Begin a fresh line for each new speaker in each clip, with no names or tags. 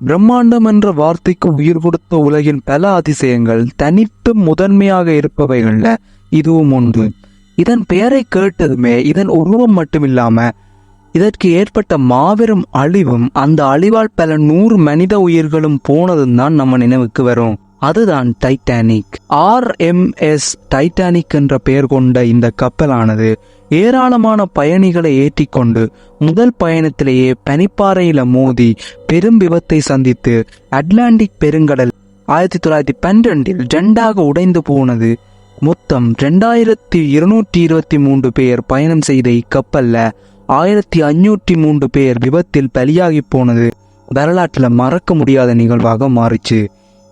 பிரம்மாண்டம் என்ற வார்த்தைக்கு உயிர் கொடுத்த உலகின் பல அதிசயங்கள் தனித்து முதன்மையாக இருப்பவைகள்ல இதுவும் உண்டு. இதன் பெயரை கேட்டதுமே இதன் உருவம் மட்டுமில்லாம இதற்கு ஏற்பட்ட மாபெரும் அழிவும் அந்த அழிவால் பல 100 மனித உயிர்களும் போனதும் தான் நம்ம நினைவுக்கு வரும். அதுதான் டைட்டானிக். RMS டைட்டானிக் என்ற பெயர் கொண்ட இந்த கப்பலானது ஏராளமான பயணிகளை ஏற்றிக்கொண்டு முதல் பயணத்திலேயே பனிப்பாறையில மோதி பெரும் விபத்தை சந்தித்து அட்லாண்டிக் பெருங்கடல் 1912 2ஆக உடைந்து போனது. மொத்தம் 2223 பேர் பயணம் செய்த இக்கப்பல்ல 1503 பேர் விபத்தில் பலியாகி போனது வரலாற்றில் மறக்க முடியாத நிகழ்வாக மாறிச்சு.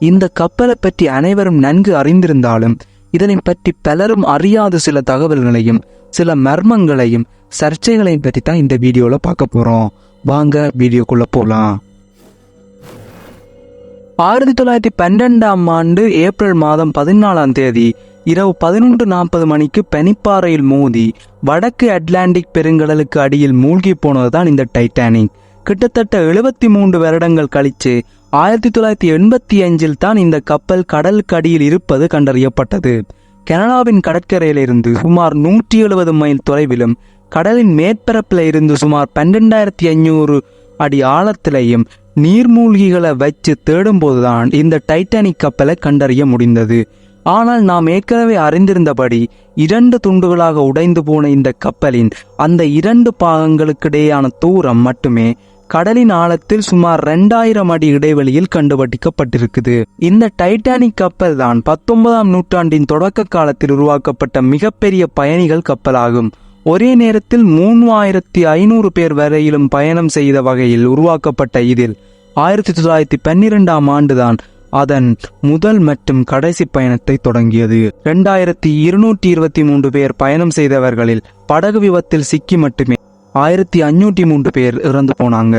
இந்த கப்பலை பற்றி அனைவரும் நன்கு அறிந்திருந்தாலும் இதனை பற்றி பலரும் அறியாத சில தகவல்களையும் சில மர்மங்களையும் சர்ச்சைகளையும் பற்றி தான் இந்த வீடியோல பார்க்க போறோம். வாங்க வீடியோக்குள்ள போலாம். 1912ஆம் ஆண்டு ஏப்ரல் மாதம் 14ஆம் தேதி இரவு 11:40 மணிக்கு பனிப்பாறையில் மோதி வடக்கு அட்லாண்டிக் பெருங்கடலுக்கு அடியில் மூழ்கி போனதுதான் இந்த டைட்டானிக். கிட்டத்தட்ட 73 வருடங்கள் கழிச்சு 1985 தான் இந்த கப்பல் கடலுக்கு அடியில் இருப்பது கண்டறியப்பட்டது. கனடாவின் கடற்கரையிலிருந்து சுமார் 170 மைல் தொலைவிலும் கடலின் மேற்பரப்பில் இருந்து சுமார் 12,500 அடி ஆழத்திலையும் நீர்மூழ்கிகளை வச்சு தேடும் போதுதான் இந்த டைட்டானிக் கப்பலை கண்டறிய முடிந்தது. ஆனால் நாம் ஏற்கனவே அறிந்திருந்தபடி 2 துண்டுகளாக உடைந்து போன இந்த கப்பலின் அந்த 2 பாகங்களுக்கிடையான தூரம் மட்டுமே கடலின் ஆழத்தில் சுமார் 2000 அடி இடைவெளியில் கண்டுபிடிக்கப்பட்டிருக்குது. இந்த டைட்டானிக் கப்பல் தான் 19ஆம் நூற்றாண்டின் தொடக்க காலத்தில் உருவாக்கப்பட்ட மிகப்பெரிய பயணிகள் கப்பலாகும். ஒரே நேரத்தில் 3500 பேர் வரையிலும் பயணம் செய்த வகையில் உருவாக்கப்பட்ட இதில் 1912ஆம் ஆண்டுதான் அதன் முதல் மற்றும் கடைசி பயணத்தை தொடங்கியது. 2223 பேர் பயணம் செய்தவர்களில் படகு விபத்தில் சிக்கி மட்டுமே 1503 பேர் இறந்து போனாங்க.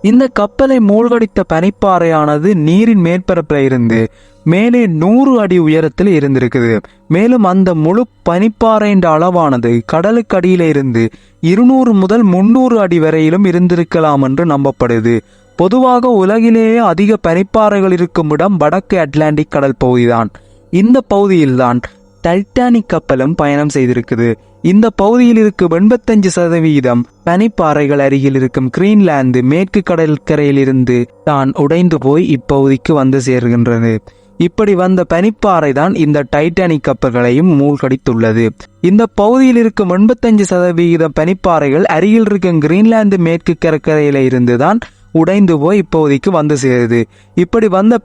இந்த கப்பலை மூழ்கடித்த பனிப்பாறையானது நீரின் மேற்பரப்பில் இருந்து மேலே 100 அடி உயரத்தில் இருந்திருக்குது. மேலும் அந்த முழு பனிப்பாறையின் அளவானது கடலுக்கு அடியில இருந்து 200 முதல் 300 அடி வரையிலும் இருந்திருக்கலாம் என்று நம்பப்படுது. பொதுவாக உலகிலேயே அதிக பனிப்பாறைகள் இருக்கும் இடம் வடக்கு அட்லாண்டிக் கடல் பகுதிதான். இந்த பகுதியில்தான் டைட்டானிக் கப்பலும் பயணம் செய்திருக்குது. இந்த பகுதியில் இருக்கும் 85% பனிப்பாறைகள் அருகில் இருக்கும் கிரீன்லாந்து மேற்கு கடற்கரையில் இருந்து தான் உடைந்து போய் இப்பகுதிக்கு வந்து சேர்கின்றது. இப்படி வந்த பனிப்பாறை தான் இந்த டைட்டானிக் கப்பல்களையும் மூழ்கடித்துள்ளது. இந்த பகுதியில் இருக்கும் 85% பனிப்பாறைகள் அருகில் இருக்கும் கிரீன்லாந்து மேற்கு கடற்கரையில இருந்து தான் உடைந்து போய் இப்பகுதிக்கு வந்து சேருது. இப்படி வந்த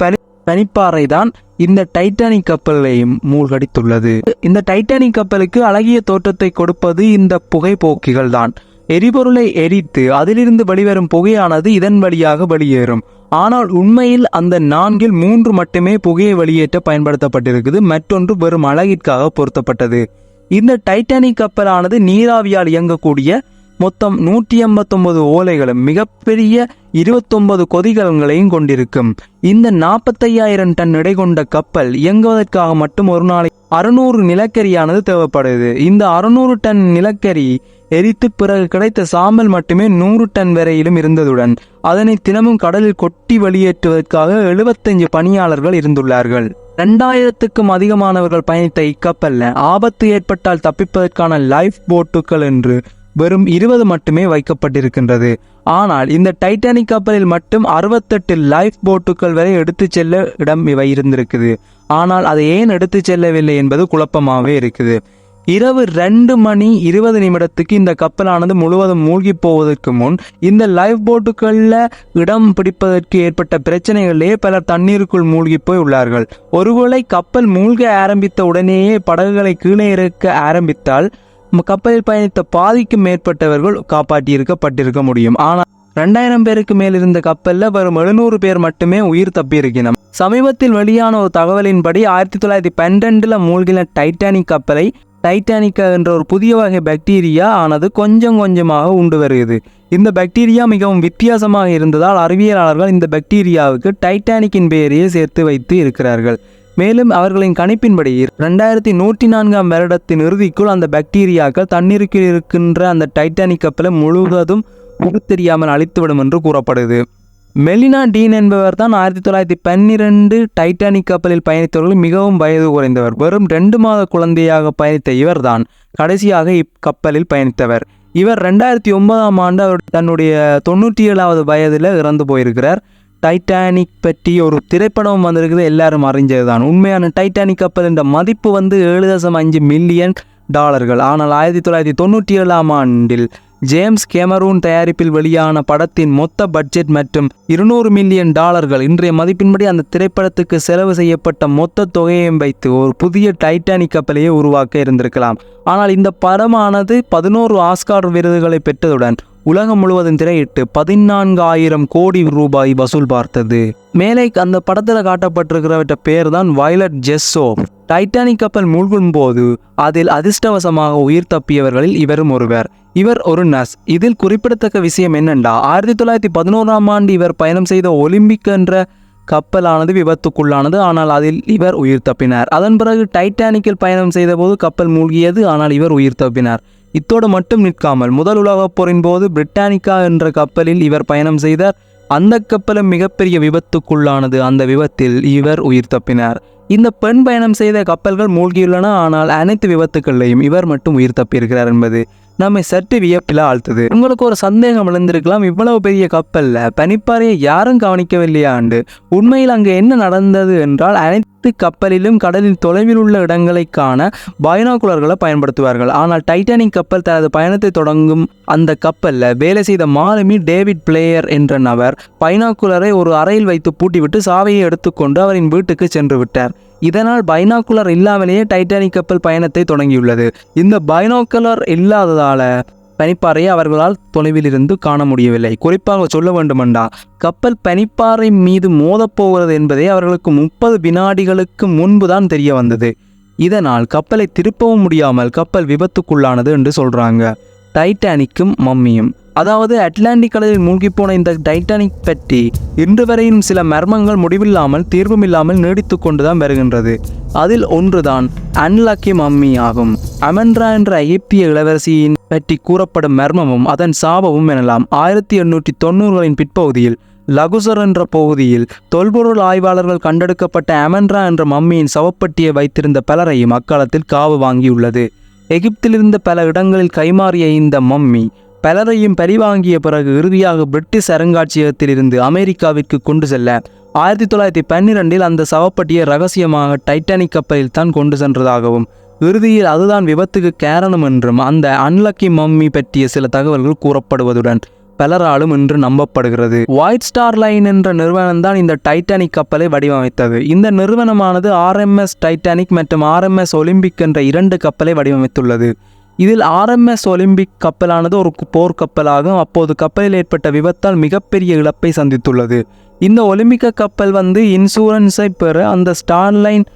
பனிப்பாறை தான் இந்த டைட்டானிக் கப்பலையும் மூழ்கடித்துள்ளது. இந்த டைட்டானிக் கப்பலுக்கு அழகிய தோற்றத்தை கொடுப்பது இந்த புகைப்போக்கிகள் தான். எரிபொருளை எரித்து அதிலிருந்து வெளிவரும் புகையானது இதன் வழியாக வெளியேறும். ஆனால் உண்மையில் அந்த 4இல் 3 மட்டுமே புகையை வெளியேற்ற பயன்படுத்தப்பட்டிருக்குது. மற்றொன்று வெறும் அழகிற்காக பொருத்தப்பட்டது. இந்த டைட்டானிக் கப்பலானது நீராவியால் இயங்கக்கூடிய மொத்தம் 189 ஓலைகளும் மிகப்பெரிய 29 கொதிகலன்களையும் கொண்டிருக்கும். இந்த 45,000 டன் எடை கொண்ட கப்பல் இயங்குவதற்காக மட்டும் ஒரு நாளைக்கு 600 நிலக்கரியானது தேவைப்படுது. இந்த 600 டன் நிலக்கரி எரித்து பிறகு கிடைத்த சாம்பல் மட்டுமே 100 டன் வரையிலும் இருந்ததுடன் அதனை தினமும் கடலில் கொட்டி வெளியேற்றுவதற்காக 75 பணியாளர்கள் இருந்துள்ளார்கள். 2000க்கும் அதிகமானவர்கள் பயணித்த இக்கப்பல்ல ஆபத்து ஏற்பட்டால் தப்பிப்பதற்கான லைஃப் போட்டுகள் என்று வெறும் 20 மட்டுமே வைக்கப்பட்டிருக்கின்றது. ஆனால் இந்த டைட்டானிக் கப்பலில் மட்டும் 68 லைஃப் போட்டுகள் வரை எடுத்து செல்ல இடம் இவை இருந்திருக்குது. ஆனால் அதை ஏன் எடுத்து செல்லவில்லை என்பது குழப்பமாகவே இருக்குது. இரவு 2:20 இந்த கப்பலானது முழுவதும் மூழ்கி போவதற்கு முன் இந்த லைஃப் போட்டுகள்ல இடம் பிடிப்பதற்கு ஏற்பட்ட பிரச்சனைகளிலே பலர் தண்ணீருக்குள் மூழ்கி போய் உள்ளார்கள். ஒருவேளை கப்பல் மூழ்க ஆரம்பித்த உடனேயே படகுகளை கீழே இறக்க ஆரம்பித்தால் கப்பலில் பயணித்த பாதிக்கும் மேற்பட்டவர்கள் காப்பாற்றியிருக்கப்பட்டிருக்க முடியும். ஆனால் 2000 பேருக்கு மேல் இருந்த கப்பல்ல வரும் 700 பேர் மட்டுமே உயிர் தப்பியிருக்கணும். சமீபத்தில் வெளியான ஒரு தகவலின்படி 1912 மூழ்கின டைட்டானிக் கப்பலை டைட்டானிக்கா என்ற ஒரு புதிய வகை பாக்டீரியா ஆனது கொஞ்சம் கொஞ்சமாக உண்டு வருகிறது. இந்த பாக்டீரியா மிகவும் வித்தியாசமாக இருந்ததால் அறிவியலாளர்கள் இந்த பாக்டீரியாவுக்கு டைட்டானிக்கின் பெயரையே சேர்த்து வைத்து இருக்கிறார்கள். மேலும் அவர்களின் கணிப்பின்படி 2104ஆம் வருடத்தின் இறுதிக்குள் அந்த பாக்டீரியாக்கள் தண்ணீருக்குள் இருக்கின்ற அந்த டைட்டானிக் கப்பலை முழுவதும் தெரியாமல் அழித்துவிடும் என்று கூறப்படுது. மெலினா டீன் என்பவர் தான் 1912 டைட்டானிக் கப்பலில் பயணித்தவர்கள் மிகவும் வயது குறைந்தவர். வெறும் 2 மாத குழந்தையாக பயணித்த இவர்தான் கடைசியாக இக்கப்பலில் பயணித்தவர். இவர் 2009ஆம் ஆண்டு தன்னுடைய 97வது வயதில் இறந்து போயிருக்கிறார். டைட்டானிக் பற்றி ஒரு திரைப்படம் வந்திருக்குது, எல்லாரும் அறிஞ்சதுதான். உண்மையான டைட்டானிக் கப்பல் என்ற மதிப்பு வந்து $7.5 மில்லியன். ஆனால் 1997ஆம் ஆண்டில் ஜேம்ஸ் கேமரூன் தயாரிப்பில் வெளியான படத்தின் மொத்த பட்ஜெட் மற்றும் $200 மில்லியன். இன்றைய மதிப்பின்படி அந்த திரைப்படத்துக்கு செலவு செய்யப்பட்ட மொத்த தொகையையும் வைத்து ஒரு புதிய டைட்டானிக் கப்பலையே உருவாக்க இருந்திருக்கலாம். ஆனால் இந்த படமானது 11 ஆஸ்கார் விருதுகளை பெற்றதுடன் உலகம் முழுவதும் திரையிட்டு 14,000 கோடி ரூபாய் வசூல் பார்த்தது. மேலே அந்த படத்தில் காட்டப்பட்டிருக்கிறவற்ற பேர் தான் வயலட் ஜெஸ்ஸோ. டைட்டானிக் கப்பல் மூழ்கும் போது அதில் அதிர்ஷ்டவசமாக உயிர் தப்பியவர்களில் இவரும் ஒருவர். இவர் ஒரு நர்ஸ். இதில் குறிப்பிடத்தக்க விஷயம் என்னென்றா 1911ஆம் ஆண்டு இவர் பயணம் செய்த ஒலிம்பிக் என்ற கப்பலானது விபத்துக்குள்ளானது. ஆனால் அதில் இவர் உயிர் தப்பினார். அதன் பிறகு டைட்டானிக்கில் பயணம் செய்த போது கப்பல் மூழ்கியது. ஆனால் இவர் உயிர் தப்பினார். இத்தோடு மட்டும் நிற்காமல் முதல் உலகப் போரின் போது பிரிட்டானிக்கா என்ற கப்பலில் இவர் பயணம் செய்தார். அந்த கப்பலும் மிகப்பெரிய விபத்துக்குள்ளானது. அந்த விபத்தில் இவர் உயிர் தப்பினார். இந்த பெண் பயணம் செய்த கப்பல்கள் மூழ்கியுள்ளன. ஆனால் அனைத்து விபத்துக்கள்லையும் இவர் மட்டும் உயிர் தப்பியிருக்கிறார் என்பது நம்மை சற்று வியப்பில் ஆழ்த்தது. உங்களுக்கு ஒரு சந்தேகம் எழுந்திருக்கலாம், இவ்வளவு பெரிய கப்பல்ல பனிப்பாறையை யாரும் கவனிக்கவில்லையா என்று. உண்மையில் அங்கு என்ன நடந்தது என்றால், அனைத்து கப்பலிலும் கடலில் தொலைவில் உள்ள இடங்களை காண பைனாகுலர்களை பயன்படுத்துவார்கள். ஆனால் டைட்டானிக் கப்பல் தனது பயணத்தை தொடங்கும் அந்த கப்பல்ல வேலை செய்த மாலுமி டேவிட் பிளேயர் என்ற நபர் பைனாகுலரை ஒரு அறையில் வைத்து பூட்டிவிட்டு சாவியை எடுத்துக்கொண்டு அவரின் வீட்டுக்கு சென்று விட்டார். இதனால் பைனாகுலர் இல்லாமலேயே டைட்டானிக் கப்பல் பயணத்தை தொடங்கியுள்ளது. இந்த பைனாகுலர் இல்லாததால பனிப்பாறையை அவர்களால் தொலைவில் இருந்து காண முடியவில்லை. குறிப்பாக சொல்ல வேண்டுமென்றால் கப்பல் பனிப்பாறை மீது மோதப்போகிறது என்பதே அவர்களுக்கு 30 வினாடிகளுக்கு முன்புதான் தெரிய வந்தது. இதனால் கப்பலை திருப்பவும் முடியாமல் கப்பல் விபத்துக்குள்ளானது என்று சொல்றாங்க. டைட்டானிக்கும் மம்மியும், அதாவது அட்லாண்டிக் கடலில் மூழ்கிப்போன இந்த டைட்டானிக் பற்றி இன்று வரையும் சில மர்மங்கள் முடிவில்லாமல் தீர்வுமில்லாமல் நீடித்து கொண்டுதான் வருகின்றது. அதில் ஒன்றுதான் அன்லக்கி மம்மி ஆகும். அமெண்ட்ரா என்ற எகிப்திய இளவரசியின் பற்றி கூறப்படும் மர்மமும் அதன் சாபமும் எனலாம். 1890களின் பிற்பகுதியில் லகுசர் என்ற பகுதியில் தொல்பொருள் ஆய்வாளர்கள் கண்டெடுக்கப்பட்ட அமெண்ட்ரா என்ற மம்மியின் சவப்பட்டியை வைத்திருந்த பலரையும் அக்காலத்தில் காவு வாங்கியுள்ளது. எகிப்திலிருந்து பல இடங்களில் கைமாறிய இந்த மம்மி பலரையும் பரிவாங்கிய பிறகு இறுதியாக பிரிட்டிஷ் அருங்காட்சியகத்தில் இருந்து அமெரிக்காவிற்கு கொண்டு செல்ல 1912இல் அந்த சவப்பட்டியை ரகசியமாக டைட்டானிக் கப்பலில் தான் கொண்டு சென்றதாகவும் இறுதியில் அதுதான் விபத்துக்கு காரணம் என்றும் அந்த அன்லக்கி மம்மி பற்றிய சில தகவல்கள் கூறப்படுவதுடன் பலராலும் இன்று நம்பப்படுகிறது. ஒயிட் ஸ்டார் லைன் என்ற நிறுவனம் தான் இந்த டைட்டானிக் கப்பலை வடிவமைத்தது. இந்த நிறுவனமானது RMS டைட்டானிக் மற்றும் RMS ஒலிம்பிக் என்ற 2 கப்பலை வடிவமைத்துள்ளது. இதில் RMS ஒலிம்பிக் கப்பலானது ஒரு போர் கப்பலாகும். அப்போது கப்பலில் ஏற்பட்ட விபத்தால் மிகப்பெரிய இழப்பை சந்தித்துள்ளது. இந்த ஒலிம்பிக் கப்பல் இன்சூரன்ஸை பெற அந்த ஸ்டார்லைன்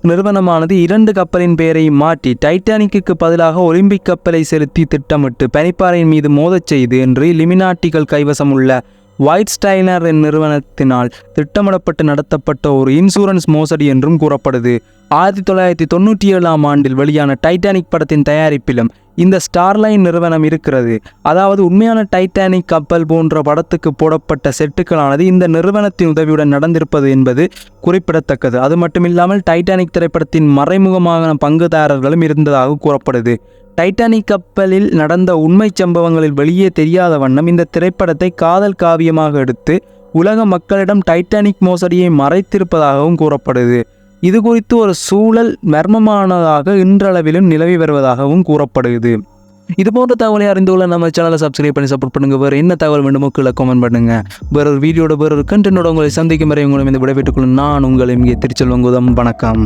நிறுவனமானது 2 கப்பலின் பெயரை மாற்றி டைட்டானிக்கு பதிலாக ஒலிம்பிக் கப்பலை செலுத்தி திட்டமிட்டு பனிப்பாறையின் மீது மோதச் செய்து என்று லிமினாட்டிகள் கைவசம் உள்ள ஒயிட் ஸ்டைனர் நிறுவனத்தினால் திட்டமிடப்பட்டு நடத்தப்பட்ட ஒரு இன்சூரன்ஸ் மோசடி என்றும் கூறப்படுது. 1997ஆம் ஆண்டில் வெளியான டைட்டானிக் படத்தின் தயாரிப்பிலும் இந்த ஸ்டார்லைன் நிறுவனம் இருக்கிறது. அதாவது உண்மையான டைட்டானிக் கப்பல் போன்ற படத்துக்கு போடப்பட்ட செட்டுகளானது இந்த நிறுவனத்தின் உதவியுடன் நடந்திருப்பது என்பது குறிப்பிடத்தக்கது. அது மட்டுமில்லாமல் டைட்டானிக் திரைப்படத்தின் மறைமுகமான பங்குதாரர்களும் இருந்ததாக கூறப்படுது. டைட்டானிக் கப்பலில் நடந்த உண்மை சம்பவங்களில் வெளியே தெரியாத வண்ணம் இந்த திரைப்படத்தை காதல் காவியமாக எடுத்து உலக மக்களிடம் டைட்டானிக் மோசடியை மறைத்திருப்பதாகவும் கூறப்படுது. இது குறித்து ஒரு சூழல் மர்மமானதாக இன்றளவிலும் நிலவி வருவதாகவும் கூறப்படுகிறது. இதுபோன்ற தகவலை அறிந்துள்ள நம்ம சேனலை சப்ஸ்கிரைப் பண்ணி சப்போர்ட் பண்ணுங்க. வேறு என்ன தகவல் வேண்டுமோ கீழே கமெண்ட் பண்ணுங்க. வேறொரு வீடியோட வேறொரு கண்டென்ட்டோட உங்களை சந்திக்கும் வரை உங்களை இந்த விடைபெற்றுக் கொள்ளும் நான் உங்களை இங்கே திருச்செல்வம். வணக்கம்.